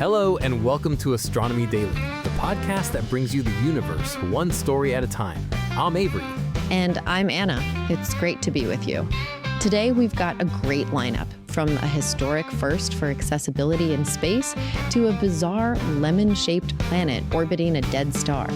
Hello and welcome to Astronomy Daily, the podcast that brings you the universe one story at a time. I'm Avery. And I'm Anna. It's great to be with you. Today we've got a great lineup, from a historic first for accessibility in space to a bizarre lemon-shaped planet orbiting a dead star.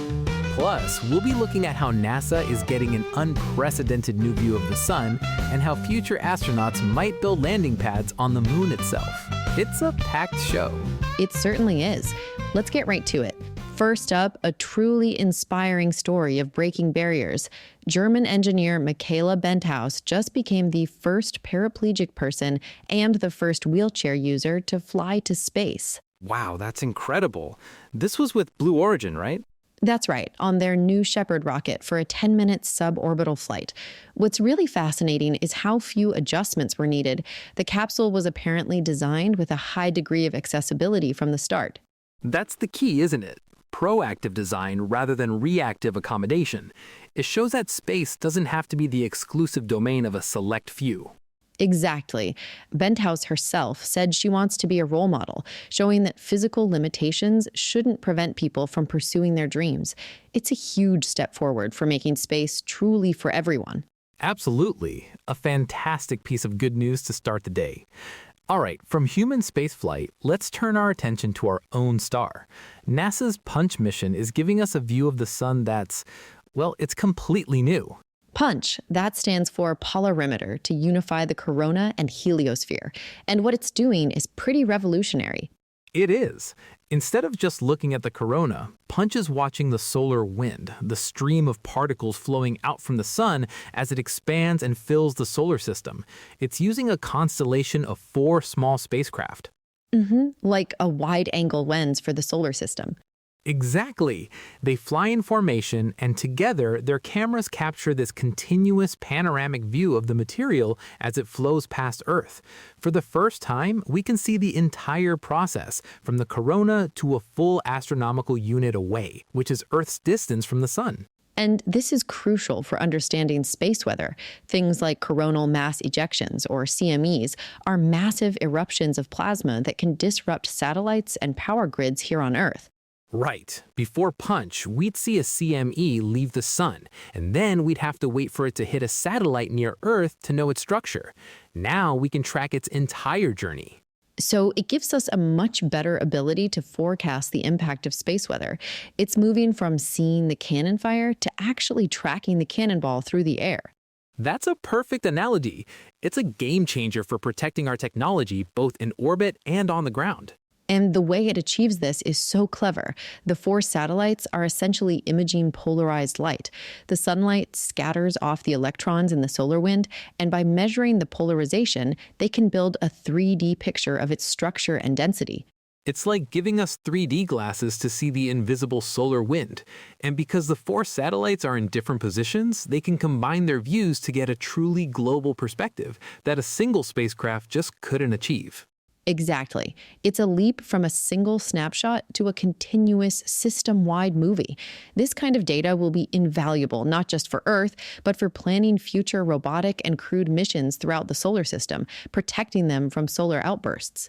Plus, we'll be looking at how NASA is getting an unprecedented new view of the sun and how future astronauts might build landing pads on the moon itself. It's a packed show. It certainly is. Let's get right to it. First up, a truly inspiring story of breaking barriers. German engineer Michaela Benthaus just became the first paraplegic person and the first wheelchair user to fly to space. Wow, that's incredible. This was with Blue Origin, right? That's right, on their New Shepard rocket for a 10-minute suborbital flight. What's really fascinating is how few adjustments were needed. The capsule was apparently designed with a high degree of accessibility from the start. That's the key, isn't it? Proactive design rather than reactive accommodation. It shows that space doesn't have to be the exclusive domain of a select few. Exactly. Benthaus herself said she wants to be a role model, showing that physical limitations shouldn't prevent people from pursuing their dreams. It's a huge step forward for making space truly for everyone. Absolutely. A fantastic piece of good news to start the day. All right, from human spaceflight, let's turn our attention to our own star. NASA's Punch mission is giving us a view of the sun that's, well, it's completely new. PUNCH, that stands for polarimeter, to unify the corona and heliosphere. And what it's doing is pretty revolutionary. It is. Instead of just looking at the corona, PUNCH is watching the solar wind, the stream of particles flowing out from the sun as it expands and fills the solar system. It's using a constellation of 4 small spacecraft. Like a wide-angle lens for the solar system. Exactly. They fly in formation, and together their cameras capture this continuous panoramic view of the material as it flows past Earth. For the first time, we can see the entire process, from the corona to a full astronomical unit away, which is Earth's distance from the sun. And this is crucial for understanding space weather. Things like coronal mass ejections, or CMEs, are massive eruptions of plasma that can disrupt satellites and power grids here on Earth. Right. Before PUNCH, we'd see a CME leave the sun, and then we'd have to wait for it to hit a satellite near Earth to know its structure. Now we can track its entire journey. So it gives us a much better ability to forecast the impact of space weather. It's moving from seeing the cannon fire to actually tracking the cannonball through the air. That's a perfect analogy. It's a game changer for protecting our technology both in orbit and on the ground. And the way it achieves this is so clever. The 4 satellites are essentially imaging polarized light. The sunlight scatters off the electrons in the solar wind, and by measuring the polarization, they can build a 3D picture of its structure and density. It's like giving us 3D glasses to see the invisible solar wind. And because the 4 satellites are in different positions, they can combine their views to get a truly global perspective that a single spacecraft just couldn't achieve. Exactly. It's a leap from a single snapshot to a continuous system-wide movie. This kind of data will be invaluable not just for Earth, but for planning future robotic and crewed missions throughout the solar system, protecting them from solar outbursts.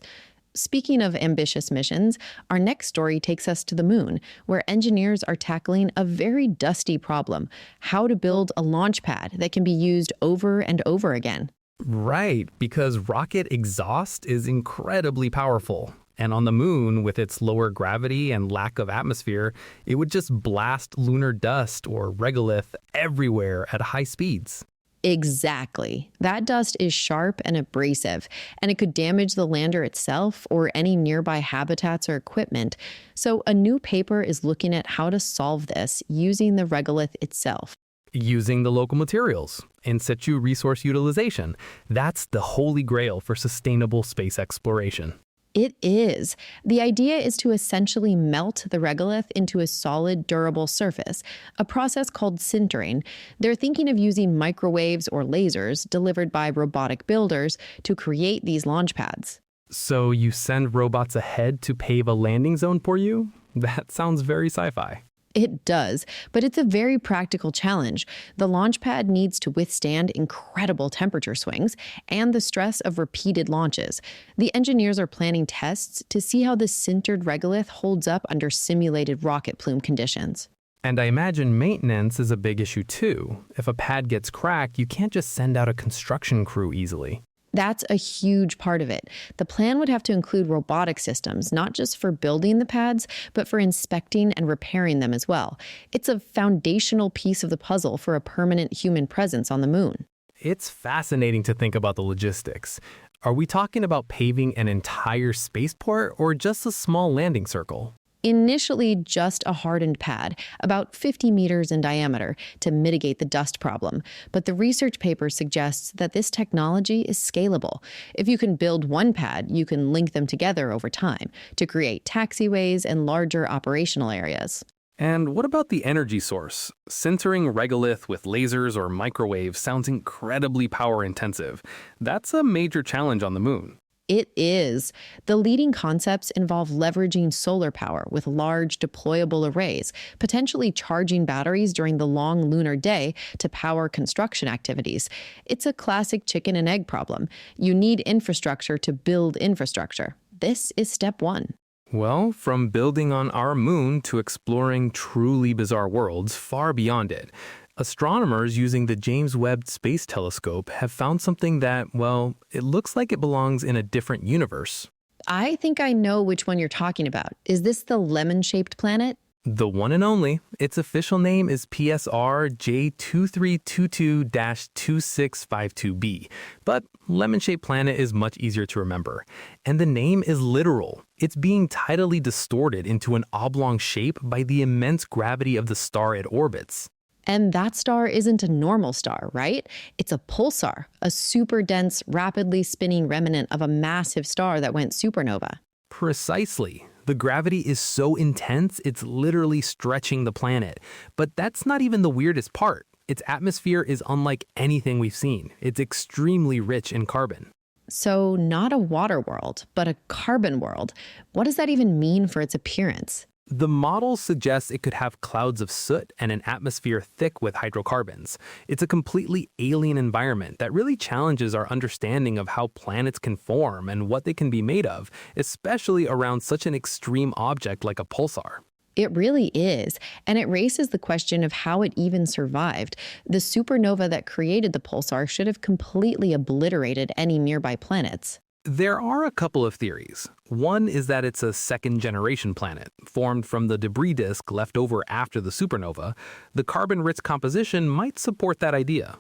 Speaking of ambitious missions, our next story takes us to the moon, where engineers are tackling a very dusty problem: how to build a launch pad that can be used over and over again. Right, because rocket exhaust is incredibly powerful. And on the moon, with its lower gravity and lack of atmosphere, it would just blast lunar dust or regolith everywhere at high speeds. Exactly. That dust is sharp and abrasive, and it could damage the lander itself or any nearby habitats or equipment. So a new paper is looking at how to solve this using the regolith itself. Using the local materials, in situ resource utilization. That's the holy grail for sustainable space exploration. It is. The idea is to essentially melt the regolith into a solid, durable surface, a process called sintering. They're thinking of using microwaves or lasers delivered by robotic builders to create these launch pads. So you send robots ahead to pave a landing zone for you? That sounds very sci-fi. It does, but it's a very practical challenge. The launch pad needs to withstand incredible temperature swings and the stress of repeated launches. The engineers are planning tests to see how the sintered regolith holds up under simulated rocket plume conditions. And I imagine maintenance is a big issue too. If a pad gets cracked, you can't just send out a construction crew easily. That's a huge part of it. The plan would have to include robotic systems, not just for building the pads, but for inspecting and repairing them as well. It's a foundational piece of the puzzle for a permanent human presence on the moon. It's fascinating to think about the logistics. Are we talking about paving an entire spaceport or just a small landing circle? Initially just a hardened pad, about 50 meters in diameter, to mitigate the dust problem. But the research paper suggests that this technology is scalable. If you can build one pad, you can link them together over time to create taxiways and larger operational areas. And what about the energy source? Sintering regolith with lasers or microwaves sounds incredibly power intensive. That's a major challenge on the moon. It is. The leading concepts involve leveraging solar power with large deployable arrays, potentially charging batteries during the long lunar day to power construction activities. It's a classic chicken and egg problem. You need infrastructure to build infrastructure. This is step one. Well, from building on our moon to exploring truly bizarre worlds far beyond it, astronomers using the James Webb Space Telescope have found something that, well, it looks like it belongs in a different universe. I think I know which one you're talking about. Is this the lemon-shaped planet? The one and only. Its official name is PSR J2322-2652b, but lemon-shaped planet is much easier to remember. And the name is literal. It's being tidally distorted into an oblong shape by the immense gravity of the star it orbits. And that star isn't a normal star, right? It's a pulsar, a super dense, rapidly spinning remnant of a massive star that went supernova. Precisely. The gravity is so intense, it's literally stretching the planet. But that's not even the weirdest part. Its atmosphere is unlike anything we've seen. It's extremely rich in carbon. So, not a water world, but a carbon world. What does that even mean for its appearance? The model suggests it could have clouds of soot and an atmosphere thick with hydrocarbons. It's a completely alien environment that really challenges our understanding of how planets can form and what they can be made of, especially around such an extreme object like a pulsar. It really is, and it raises the question of how it even survived. The supernova that created the pulsar should have completely obliterated any nearby planets. There are a couple of theories. One is that it's a second-generation planet, formed from the debris disk left over after the supernova. The carbon-rich composition might support that idea.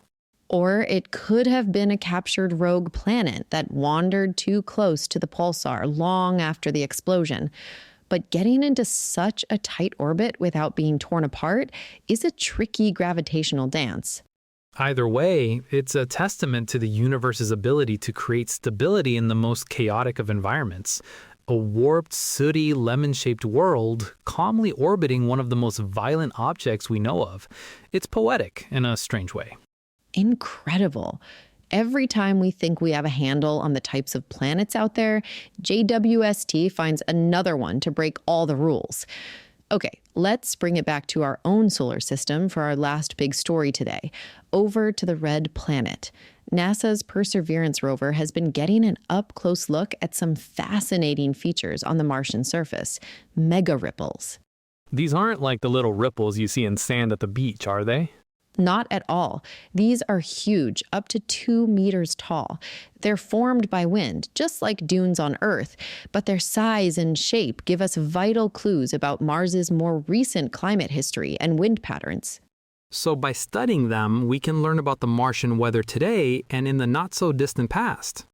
Or it could have been a captured rogue planet that wandered too close to the pulsar long after the explosion. But getting into such a tight orbit without being torn apart is a tricky gravitational dance. Either way, it's a testament to the universe's ability to create stability in the most chaotic of environments. A warped, sooty, lemon-shaped world calmly orbiting one of the most violent objects we know of. It's poetic in a strange way. Incredible. Every time we think we have a handle on the types of planets out there, JWST finds another one to break all the rules. Okay, let's bring it back to our own solar system for our last big story today. Over to the red planet. NASA's Perseverance rover has been getting an up-close look at some fascinating features on the Martian surface. Mega ripples. These aren't like the little ripples you see in sand at the beach, are they? Not at all. These are huge, up to 2 meters tall. They're formed by wind, just like dunes on Earth, but their size and shape give us vital clues about Mars's more recent climate history and wind patterns. So by studying them, we can learn about the Martian weather today and in the not-so-distant past.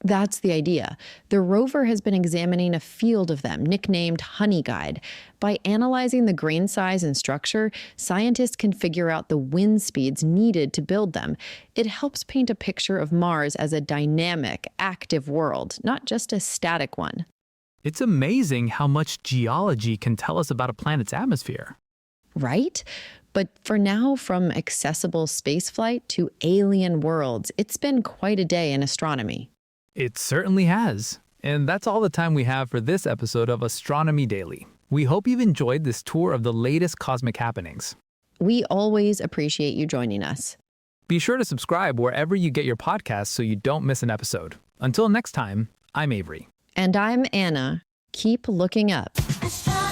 That's the idea. The rover has been examining a field of them, nicknamed Honey Guide. By analyzing the grain size and structure, scientists can figure out the wind speeds needed to build them. It helps paint a picture of Mars as a dynamic, active world, not just a static one. It's amazing how much geology can tell us about a planet's atmosphere. Right? But for now, from accessible spaceflight to alien worlds, it's been quite a day in astronomy. It certainly has. And that's all the time we have for this episode of Astronomy Daily. We hope you've enjoyed this tour of the latest cosmic happenings. We always appreciate you joining us. Be sure to subscribe wherever you get your podcasts so you don't miss an episode. Until next time, I'm Avery. And I'm Anna. Keep looking up. Astronomy.